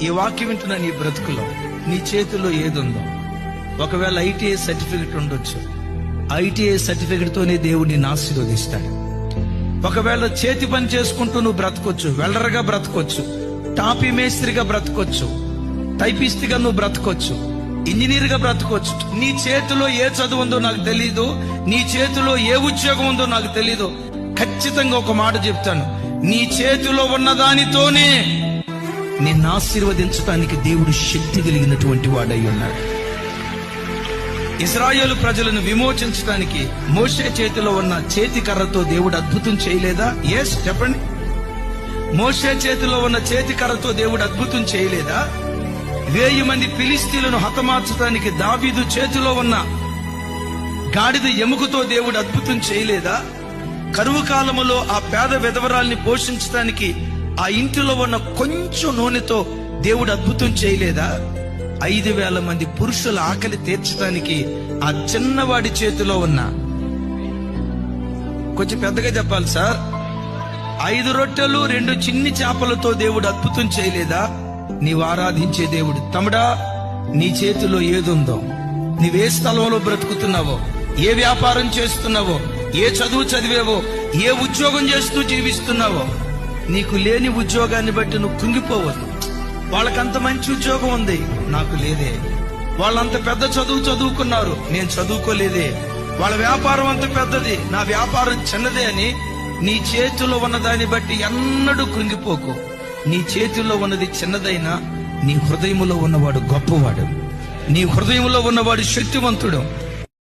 ఈ వాక్యం వింటున్న నీ బ్రతుకులో నీ చేతిలో ఏదుందో, ఒకవేళ ITI సర్టిఫికెట్ ఉండొచ్చు. ITI సర్టిఫికెట్ తోనే దేవుడు నిన్ను ఆశీర్వదిస్తాడు. ఒకవేళ చేతి పని చేసుకుంటూ నువ్వు బ్రతకొచ్చు, వెల్డర్గా బ్రతకొచ్చు, టాపీ మేస్త్రిగా బ్రతకొచ్చు, టైపిస్ట్గా నువ్వు బ్రతకొచ్చు, ఇంజనీర్ గా బ్రతకొచ్చు. నీ చేతిలో ఏ చదువు ఉందో నాకు తెలీదు, నీ చేతిలో ఏ ఉద్యోగం ఉందో నాకు తెలీదు. ఖచ్చితంగా ఒక మాట చెప్తాను, నీ చేతిలో ఉన్న దానితోనే నిన్ను ఆశీర్వదించడానికి దేవుడు శక్తి కలిగినటువంటి వాడై ఉన్నాడు. ఇశ్రాయేలు ప్రజలను విమోచించడానికి మోషే చేతిలో ఉన్న చేతి కర్రతో దేవుడు అద్భుతం చేయలేదా? ఎస్, చెప్పండి. మోషే చేతిలో ఉన్న చేతి కర్రతో దేవుడు అద్భుతం చేయలేదా? 1000 మంది ఫిలిస్తీయులను హతమార్చడానికి దావీదు చేతిలో ఉన్న గాడిద ఎముకతో దేవుడు అద్భుతం చేయలేదా? కరువు కాలములో ఆ పేద విధవరాల్ని పోషించడానికి ఆ ఇంటిలో ఉన్న కొంచెం నూనెతో దేవుడు అద్భుతం చేయలేదా? 5000 మంది పురుషుల ఆకలి తీర్చడానికి ఆ చిన్నవాడి చేతిలో ఉన్న, కొంచెం పెద్దగా చెప్పాలి సార్, 5 రొట్టెలు 2 చిన్ని చేపలతో దేవుడు అద్భుతం చేయలేదా? నీవు ఆరాధించే దేవుడు. తమ్ముడా, నీ చేతిలో ఏదుందో, నీవే స్థలంలో బ్రతుకుతున్నావో, ఏ వ్యాపారం చేస్తున్నావో, ఏ చదువు చదివేవో, ఏ ఉద్యోగం చేస్తూ జీవిస్తున్నావో, నీకు లేని ఉద్యోగాన్ని బట్టి నువ్వు కుంగిపోవద్దు. వాళ్ళకంత మంచి ఉద్యోగం ఉంది, నాకు లేదే. వాళ్ళంత పెద్ద చదువు చదువుకున్నారు, నేను చదువుకోలేదే. వాళ్ళ వ్యాపారం అంత పెద్దది, నా వ్యాపారం చిన్నదే అని నీ చేతిలో ఉన్న దాన్ని బట్టి ఎన్నడూ కృంగిపోకు. నీ చేతిలో ఉన్నది చిన్నదైనా నీ హృదయములో ఉన్నవాడు గొప్పవాడు, నీ హృదయంలో ఉన్నవాడు శక్తివంతుడు.